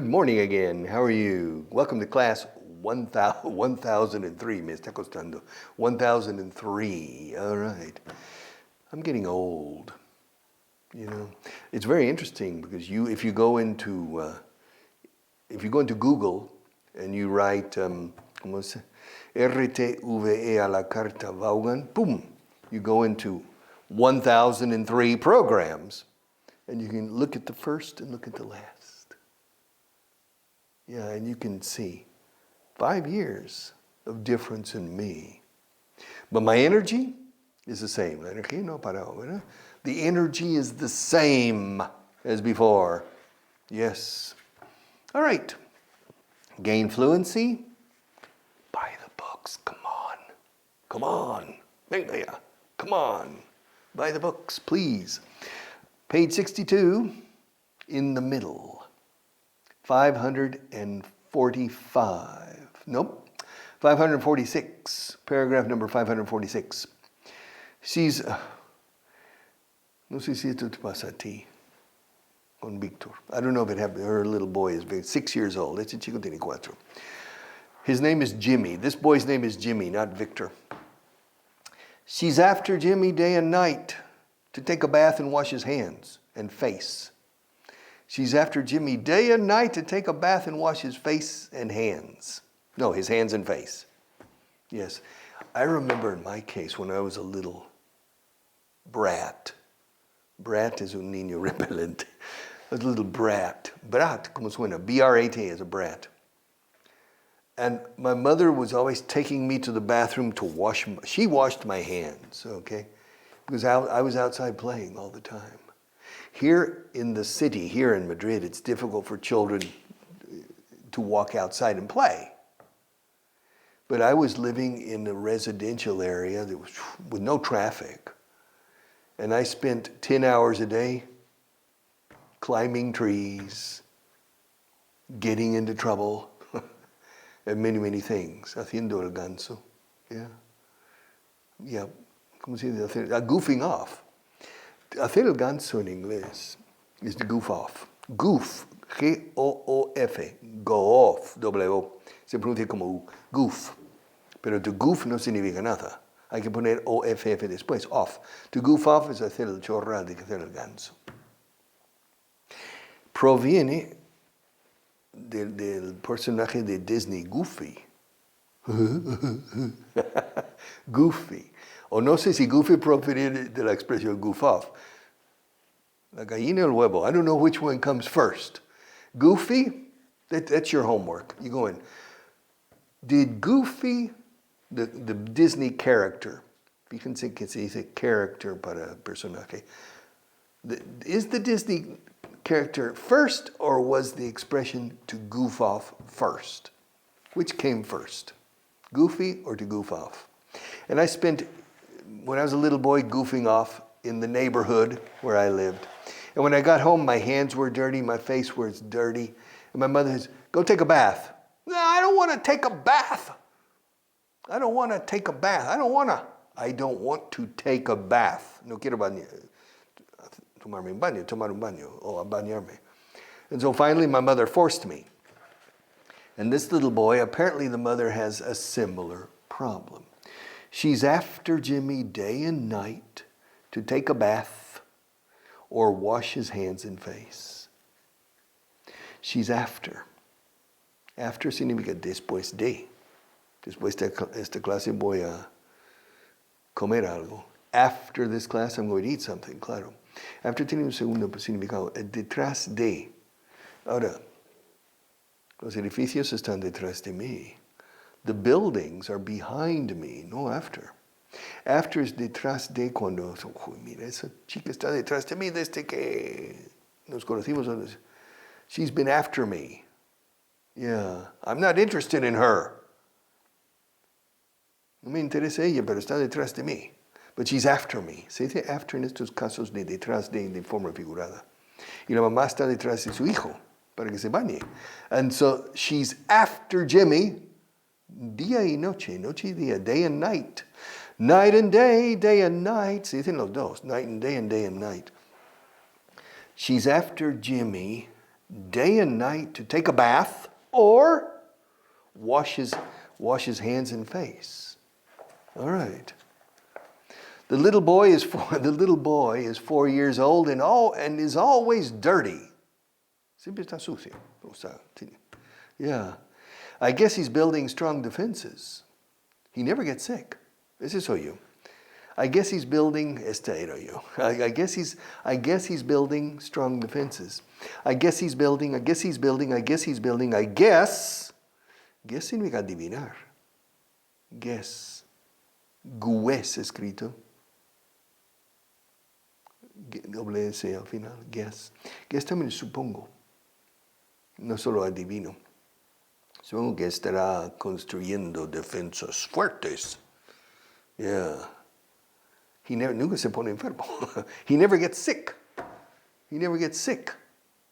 morning again. How are you? Welcome to class 1003. Me está costando. 1003. All right. I'm getting old. You know, it's very interesting because if you go into Google and you write RTVE a la carta Vaughan, boom, you go into 1003 programs, and you can look at the first and look at the last. Yeah, and you can see 5 years of difference in me. But my energy is the same. La energía no ha parado, ¿verdad? The energy is the same as before. Yes. All right. Gain fluency. Buy the books. Come on. Come on. Venga ya. Come on. Buy the books, please. Page 62, in the middle. 545. Nope. 546. Paragraph number 546. She's... No sé si esto te pasa a ti, con Víctor. I don't know if it happened. Her little boy is 6 years old. Este chico tiene 4. His name is Jimmy. This boy's name is Jimmy, not Victor. She's after Jimmy day and night to take a bath and wash his hands and face. She's after Jimmy day and night to take a bath and wash his face and hands. No, his hands and face. Yes. I remember in my case when I was a little brat. Brat is un niño repelente. A little brat. Brat, como suena. B-R-A-T is a brat. And my mother was always taking me to the bathroom to wash. She washed my hands, okay? Because I was outside playing all the time. Here in the city, here in Madrid, it's difficult for children to walk outside and play. But I was living in a residential area that was with no traffic. And I spent 10 hours a day climbing trees, getting into trouble, and many, many things. Haciendo el ganso. Yeah. Yeah. ¿Cómo se dice? Goofing off. Hacer el ganso en inglés is to goof off. Goof. G-O-O-F. Go off. W-O. Se pronuncia como U. Goof. Pero to goof no significa nada. Hay que poner O-F-F después. Off. To goof off es hacer el chorral de hacer el ganso. Proviene del personaje de Disney, Goofy. Goofy. O no sé si Goofy proviene de la expresión goof off. La gallina o el huevo. I don't know which one comes first. Goofy, that's your homework. You go in. Did Goofy, the Disney character, fíjense que se dice character para personaje, is the Disney character first, or was the expression to goof off first? Which came first? Goofy or to goof off? And I spent, when I was a little boy, goofing off in the neighborhood where I lived. And when I got home, my hands were dirty, my face was dirty. And my mother says, go take a bath. No, I don't want to take a bath. I don't want to take a bath. I don't want to take a bath. No quiero tomarme un baño, tomar un baño, o bañarme. And so finally my mother forced me. And this little boy, apparently the mother has a similar problem. She's after Jimmy day and night to take a bath or wash his hands and face. She's after. After significa después de. Después de esta clase voy a comer algo. After this class I'm going to eat something, claro. After tiene un segundo significado, detrás de. Ahora, los edificios están detrás de mí. The buildings are behind me, no after. After is detrás de cuando, mira, esa chica está detrás de mí desde que nos conocimos. She's been after me. Yeah, I'm not interested in her. No me interesa ella, pero está detrás de mí. But she's after me. Se dice after en estos casos de detrás de forma figurada. Y la mamá está detrás de su hijo para que se bañe. And so she's after Jimmy día y noche, noche y día, day and night. Night and day and night. Se dicen los dos, night and day and night. She's after Jimmy day and night to take a bath or wash his hands and face. All right. The little boy is 4 years old and is always dirty. Siempre está sucio. Yeah. I guess he's building strong defenses. He never gets sick. Ese soy yo. I guess he's building, este era yo. I guess he's building strong defenses. I guess significa adivinar. Guess. Guess escrito. Doble S al final. Guess. Guess también supongo. No solo adivino. Supongo que estará construyendo defensas fuertes. Yeah. Nunca se pone enfermo. He never gets sick.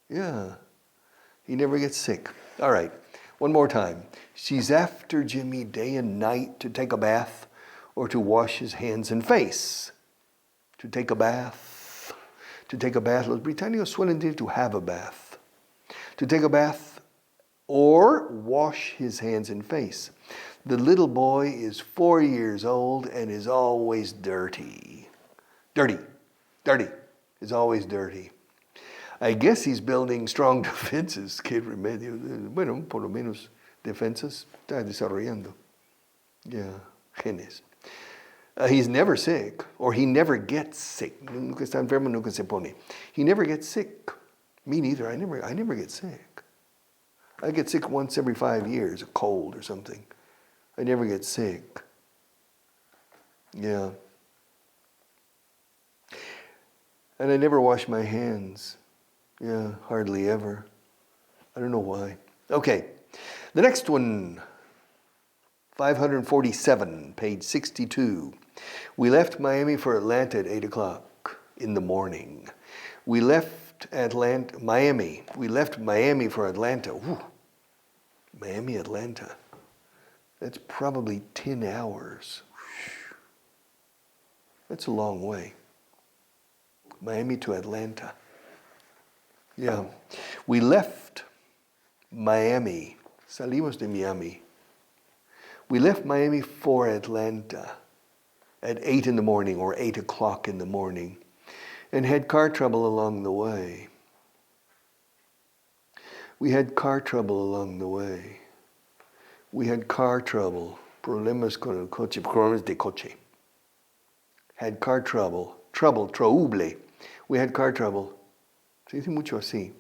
Yeah. He never gets sick. All right. One more time. She's after Jimmy day and night to take a bath or to wash his hands and face. To take a bath. Los británicos suelen decir to have a bath. To take a bath or wash his hands and face. The little boy is 4 years old and is always dirty. Dirty. Is always dirty. I guess he's building strong defenses. Qué remedio. Bueno, por lo menos defensas está desarrollando. Yeah, genes. He's never sick, or he never gets sick. Nunca está enfermo, nunca se pone. He never gets sick. Me neither. I never get sick. I get sick once every 5 years, a cold or something. I never get sick. Yeah. And I never wash my hands. Yeah, hardly ever. I don't know why. Okay, the next one, 547, page 62. We left Miami for Atlanta at 8 o'clock in the morning. We left Miami for Atlanta. Ooh. Miami, Atlanta. That's probably 10 hours. That's a long way. Miami to Atlanta. Yeah. We left Miami. Salimos de Miami. We left Miami for Atlanta at 8 in the morning or 8 o'clock in the morning and had car trouble along the way. We had car trouble along the way. Problemas con el coche, problemas de coche. Had car trouble, trouble. We had car trouble. Se dice mucho así.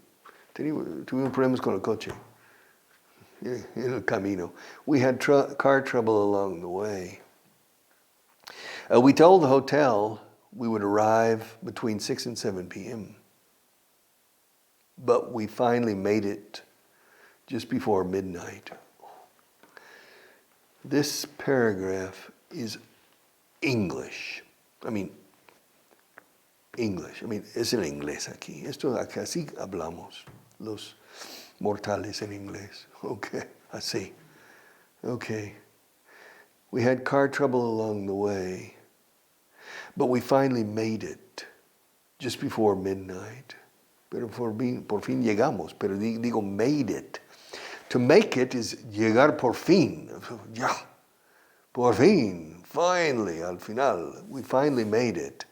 Tuvimos problemas con el coche. En el camino. We had car trouble along the way. We told the hotel we would arrive between 6 and 7 p.m. But we finally made it just before midnight. This paragraph is English. Es el inglés aquí. Así hablamos los mortales en inglés. Okay, así. Okay. We had car trouble along the way, but we finally made it just before midnight. Pero por fin llegamos, pero digo made it. To make it is llegar por fin. Ya, por fin, finally, al final. We finally made it.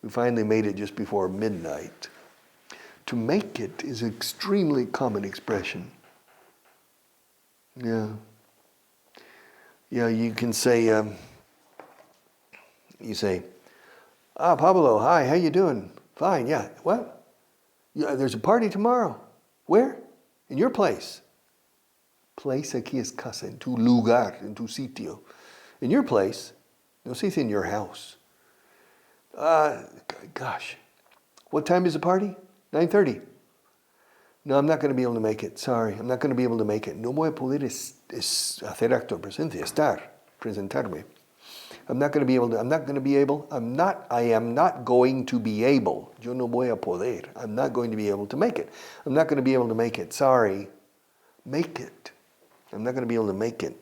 We finally made it just before midnight. To make it is an extremely common expression. Yeah. Yeah, you can say, Pablo, hi, how you doing? Fine, yeah. What? Yeah, there's a party tomorrow. Where? In your place. Place aquí es casa, en tu lugar, en tu sitio. In your place. No se dice in your house. Gosh. What time is the party? 9:30. No, I'm not going to be able to make it. Sorry, I'm not going to be able to make it. No voy a poder hacer acto de presencia, presentarme. I am not going to be able. Yo no voy a poder. I'm not going to be able to make it. I'm not going to be able to make it. Sorry. Make it. I'm not going to be able to make it.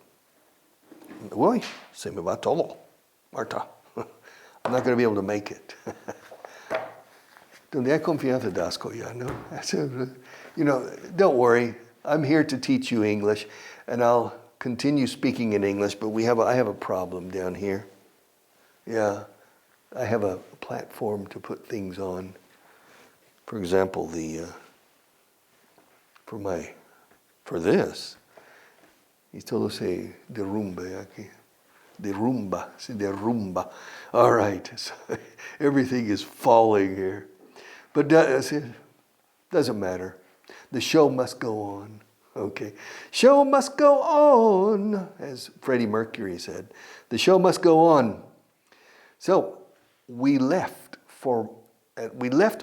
Uy, se me va todo, Marta. I'm not going to be able to make it. Donde hay confianza, das ya, no? You know, don't worry. I'm here to teach you English, and I'll continue speaking in English, but I have a problem down here. Yeah, I have a platform to put things on. For example, for this, y todo se derrumba aquí. Se derrumba. All right, so everything is falling here. But doesn't matter. The show must go on. Okay. Show must go on, as Freddie Mercury said. The show must go on. So we left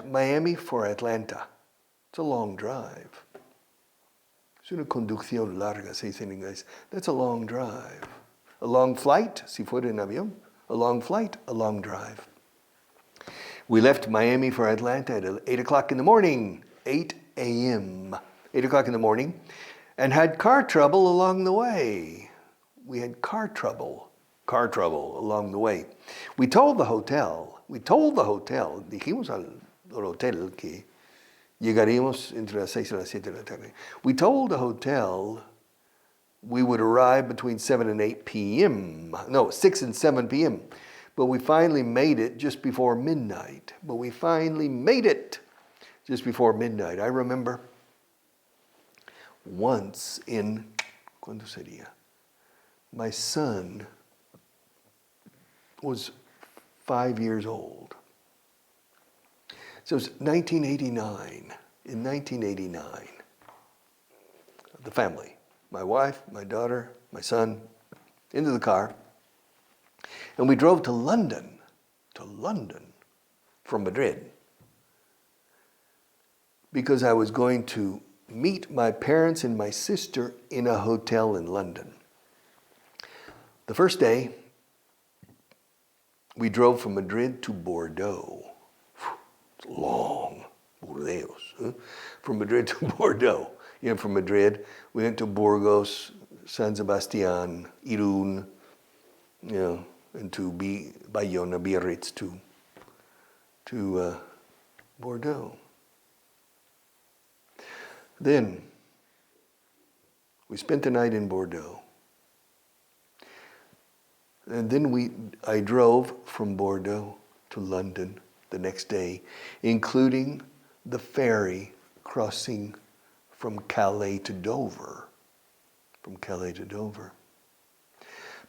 Miami for Atlanta. It's a long drive. Es una conducción larga, se dice en inglés. That's a long drive. A long flight, si fuera en avión. A long flight, a long drive. We left Miami for Atlanta at 8 o'clock in the morning. 8 a.m. 8 o'clock in the morning. And had car trouble along the way. We had car trouble along the way. We told the hotel, dijimos al hotel que llegaríamos entre las 6 y las 7 de la tarde. We told the hotel we would arrive between 7 and 8 p.m. No, 6 and 7 p.m. But we finally made it just before midnight. I remember once ¿cuándo sería? My son was 5 years old. So it was 1989. In 1989, the family, my wife, my daughter, my son, into the car. And we drove to London from Madrid, because I was going to meet my parents and my sister in a hotel in London. The first day, we drove from Madrid to Bordeaux. It's long, Bordeaux. Huh? From Madrid to Bordeaux. You know, from Madrid, we went to Burgos, San Sebastián, Irún, you know, and to Bayona, Biarritz, to Bordeaux. Then we spent the night in Bordeaux. And then I drove from Bordeaux to London the next day, including the ferry crossing from Calais to Dover.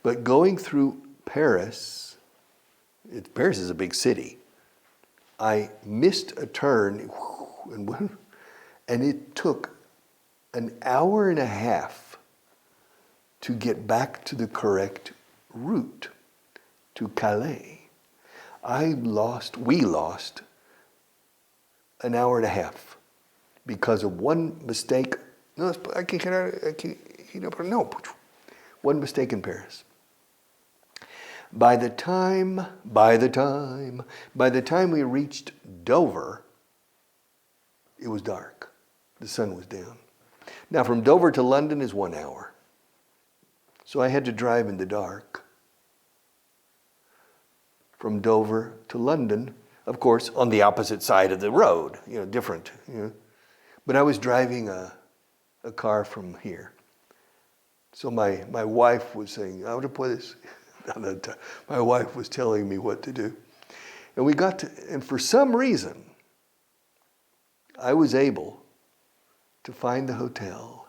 But going through Paris is a big city. I missed a turn, and it took an hour and a half to get back to the correct route to Calais. We lost an hour and a half because of one mistake. One mistake in Paris. By the time we reached Dover, it was dark. The sun was down. Now from Dover to London is 1 hour. So I had to drive in the dark. From Dover to London, of course, on the opposite side of the road, different. But I was driving a car from here. So my wife was saying, ahora puedes. My wife was telling me what to do. And for some reason, I was able to find the hotel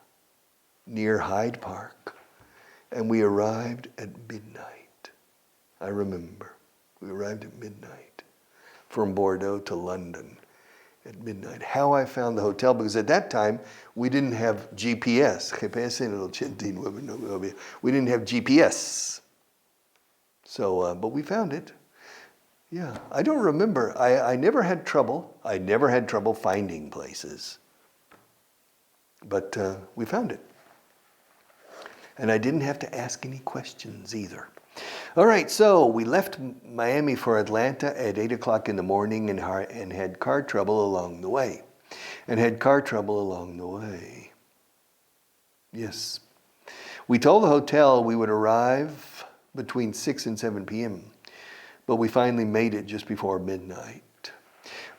near Hyde Park, and we arrived at midnight. I remember. We arrived at midnight from Bordeaux to London at midnight. How I found the hotel, because at that time, we didn't have GPS. We didn't have GPS. So, but we found it. Yeah, I don't remember. I never had trouble. I never had trouble finding places. But we found it. And I didn't have to ask any questions either. All right, so we left Miami for Atlanta at 8 o'clock in the morning and had car trouble along the way. Yes. We told the hotel we would arrive between 6 and 7 p.m., but we finally made it just before midnight.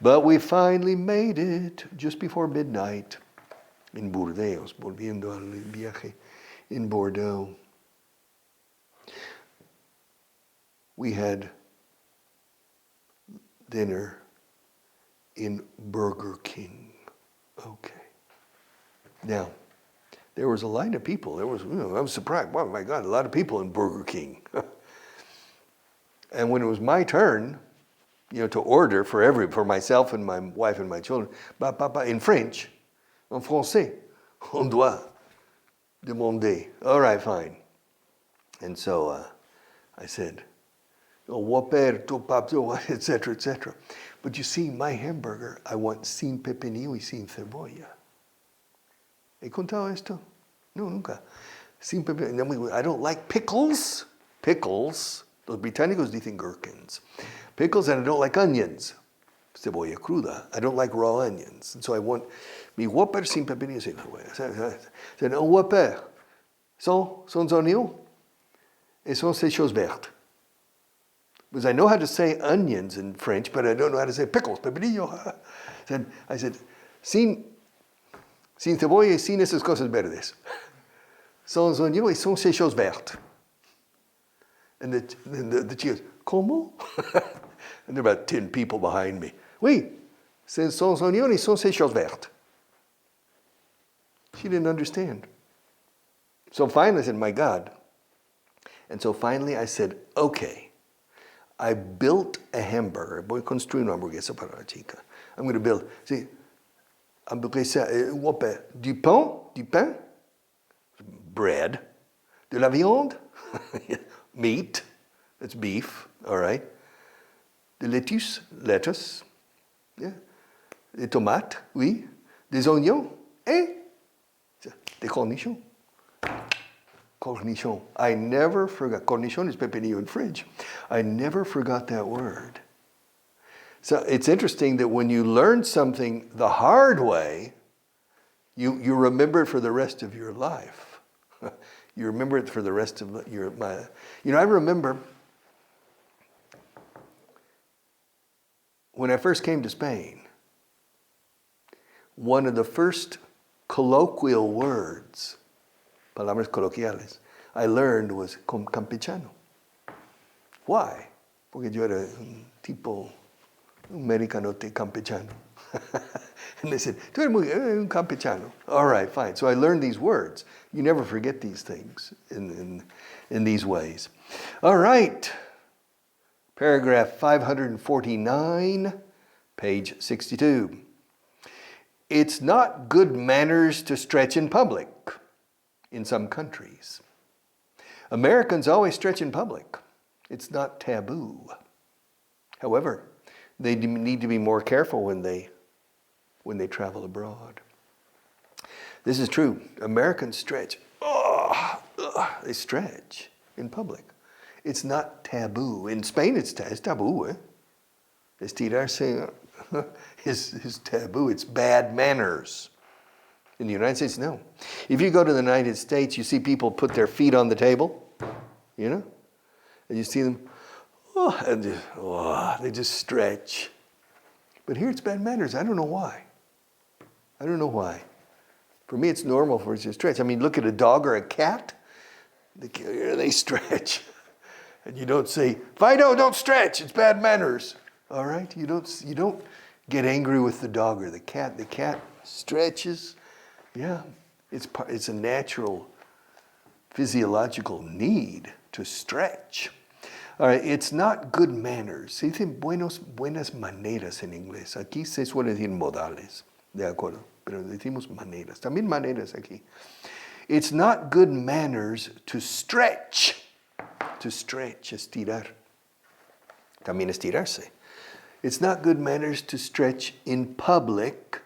But we finally made it just before midnight in Burdeos, volviendo al viaje in Bordeaux. We had dinner in Burger King. Okay. Now, there was a line of people. I was surprised. Oh my God, a lot of people in Burger King. And when it was my turn, to order for myself and my wife and my children, in French, en français, on doit demander. All right, fine. And so I said, Whopper, etc., etc. But you see, my hamburger, I want sin pepinillo y sin cebolla. ¿He contado esto? No, nunca. Sin pepinillo. I don't like pickles. Pickles. Los británicos dicen gherkins. Pickles, and I don't like onions. Cebolla cruda. I don't like raw onions. And so I want mi Whopper sin pepinillo sin cebolla. I said, un Whopper sans oignon et sans ces choses vertes. Because I know how to say onions in French, but I don't know how to say pickles, pepinillo. I said, sin cebolla y sin esas cosas verdes. Sans oignon y sans ces choses vertes. And the chicos, ¿cómo? And there were about 10 people behind me. Oui, sans oignon y sans ces choses vertes. She didn't understand. So finally I said, my God. And so finally I said, okay. I built a hamburger. Voy a construir una hamburguesa para la chica. I'm going to build, see, hamburguesa, Whopper, du pain, bread, de la viande, meat, that's beef, all right, de lettuce, yeah, des tomates, oui, des oignons, et des cornichons. Cornichon. I never forgot. Cornichon is pepinillo in French. I never forgot that word. So it's interesting that when you learn something the hard way, you remember it for the rest of your life. You remember it for the rest of your life. I remember when I first came to Spain, one of the first colloquial words, palabras coloquiales, I learned was campechano. Why? Porque yo era un americanote campechano. And they said, tú eres un campechano. All right, fine. So I learned these words. You never forget these things in these ways. All right. Paragraph 549, page 62. It's not good manners to stretch in public in some countries. Americans always stretch in public. It's not taboo. However, they need to be more careful when they travel abroad. This is true. Americans stretch. They stretch in public. It's not taboo. In Spain, it's taboo. Estirarse is taboo. It's bad manners. In the United States, no. If you go to the United States, you see people put their feet on the table, and you see them, they just stretch. But here it's bad manners. I don't know why. For me, it's normal for it to stretch. I mean, look at a dog or a cat. They stretch. And you don't say, Fido, don't stretch. It's bad manners. All right? You don't get angry with the dog or the cat. The cat stretches. Yeah, it's a natural physiological need to stretch. All right, it's not good manners. Se dicen buenas maneras en inglés. Aquí se suele decir modales, de acuerdo, pero decimos maneras. También maneras aquí. It's not good manners to stretch. To stretch, estirar. También estirarse. It's not good manners to stretch in public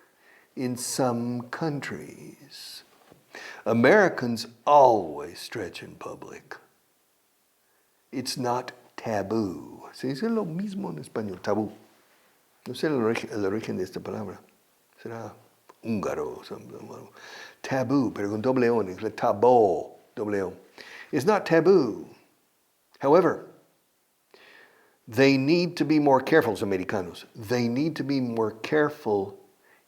in some countries. Americans always stretch in public. It's not taboo. Se dice lo mismo en español, tabú. No sé el origen de esta palabra. Será húngaro. Taboo, pero con doble O, es tabó, doble O. It's not taboo. However, They need to be more careful, los americanos. They need to be more careful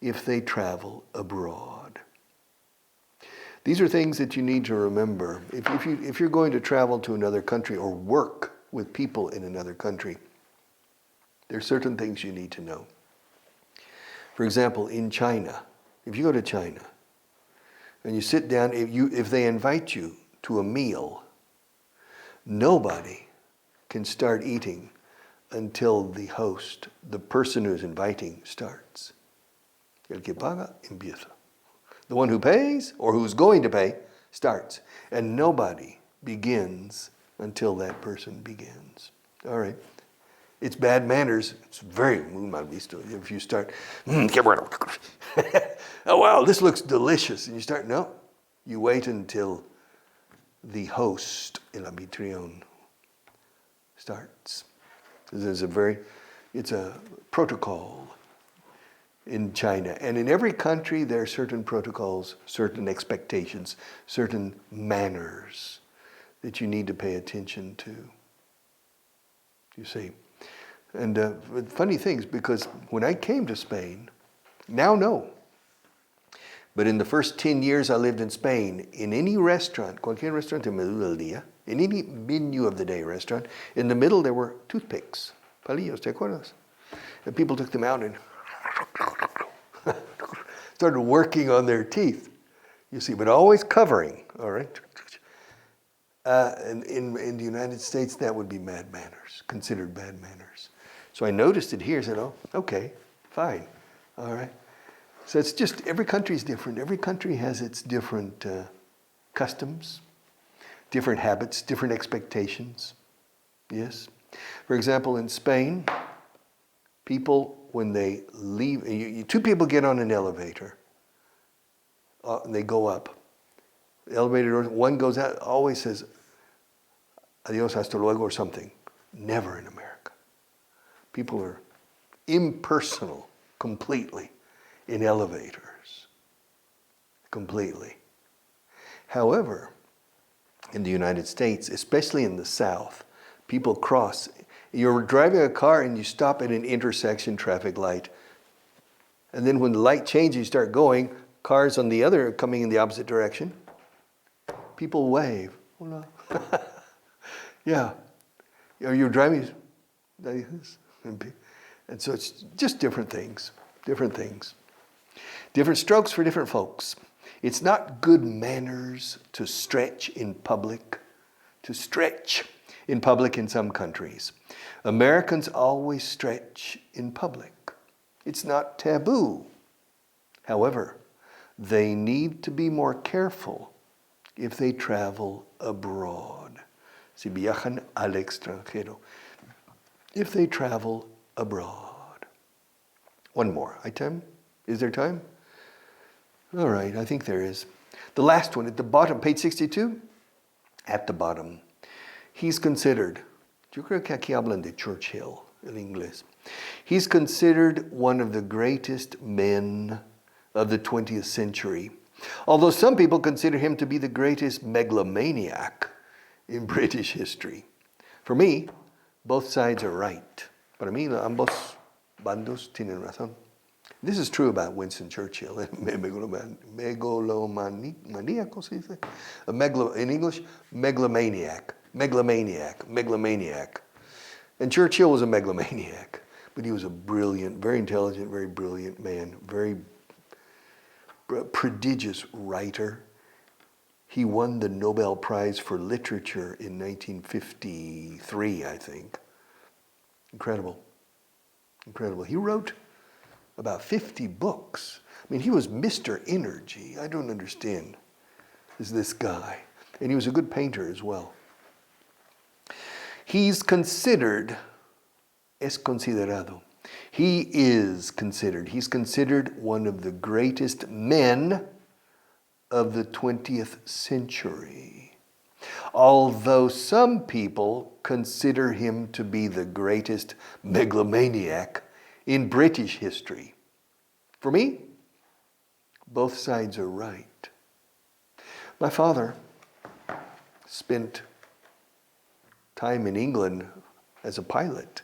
if they travel abroad. These are things that you need to remember. If you're going to travel to another country or work with people in another country, there are certain things you need to know. For example, in China, if you go to China and you sit down, if they invite you to a meal, nobody can start eating until the host, the person who's inviting, starts. El que paga, empieza. The one who pays, or who's going to pay, starts. And nobody begins until that person begins. All right. It's bad manners. It's very mal visto. If you start, qué bueno. Oh, wow, this looks delicious. And you start, no. You wait until the host, el anfitrión, starts. It's a protocol in China. And in every country, there are certain protocols, certain expectations, certain manners that you need to pay attention to. You see? And funny things, because when I came to Spain, now no. But in the first 10 years I lived in Spain, in any restaurant, cualquier restaurante menú del día, in any menu of the day restaurant, in the middle there were toothpicks, palillos, ¿te acuerdas? And people took them out and started working on their teeth, you see, but always covering, all right? And in the United States, that would be bad manners, considered bad manners. So I noticed it here, said, oh, okay, fine, all right. So it's just, every country is different. Every country has its different customs, different habits, different expectations, yes? For example, in Spain, people, when they leave, two people get on an elevator, and they go up. The elevator door, one goes out, always says, adios, hasta luego, or something. Never in America. People are impersonal completely in elevators. Completely. However, in the United States, especially in the South, people cross. You're driving a car and you stop at an intersection traffic light. And then when the light changes, you start going, cars on the other coming in the opposite direction. People wave. Hola. Yeah. You're driving like this. And so it's just different things. Different things. Different strokes for different folks. It's not good manners to stretch in public. To stretch in public in some countries. Americans always stretch in public. It's not taboo. However, they need to be more careful if they travel abroad. Si viajan al extranjero. If they travel abroad. One more. Item? Is there time? All right, I think there is. The last one at the bottom, page 62. At the bottom. He's considered, yo creo que aquí hablan de Churchill, el inglés. He's considered one of the greatest men of the 20th century. Although some people consider him to be the greatest megalomaniac in British history. For me, both sides are right. Para mí, ambos bandos tienen razón. This is true about Winston Churchill. Megalomaniaco, se dice? In English, megalomaniac. Megalomaniac. And Churchill was a megalomaniac. But he was a brilliant, very intelligent, very brilliant man. Very prodigious writer. He won the Nobel Prize for Literature in 1953, I think. Incredible. Incredible. He wrote about 50 books. I mean, he was Mr. Energy. I don't understand this guy. And he was a good painter as well. He's considered, es considerado. He is considered. He's considered one of the greatest men of the 20th century. Although some people consider him to be the greatest megalomaniac in British history. For me, both sides are right. My father spent time in England as a pilot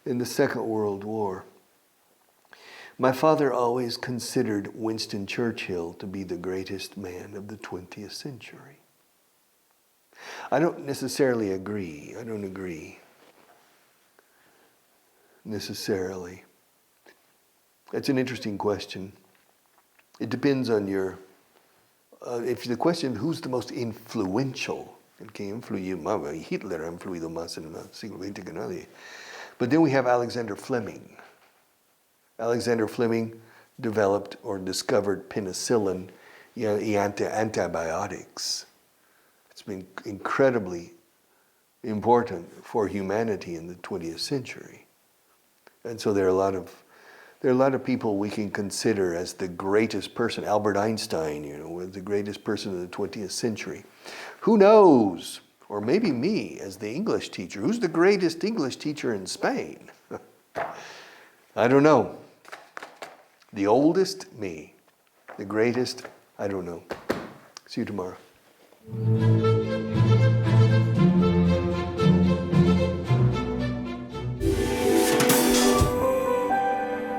in the Second World War. My father always considered Winston Churchill to be the greatest man of the 20th century. I don't necessarily agree. I don't agree necessarily. That's an interesting question. It depends on your, if the question who's the most influential, el que influyó más, Hitler ha influido más en el siglo XX que nadie. But then we have Alexander Fleming. Alexander Fleming developed or discovered penicillin y antibiotics. It's been incredibly important for humanity in the 20th century. And so there are a lot of people we can consider as the greatest person. Albert Einstein, was the greatest person of the 20th century. Who knows? Or maybe me as the English teacher. Who's the greatest English teacher in Spain? I don't know. The oldest, me. The greatest, I don't know. See you tomorrow.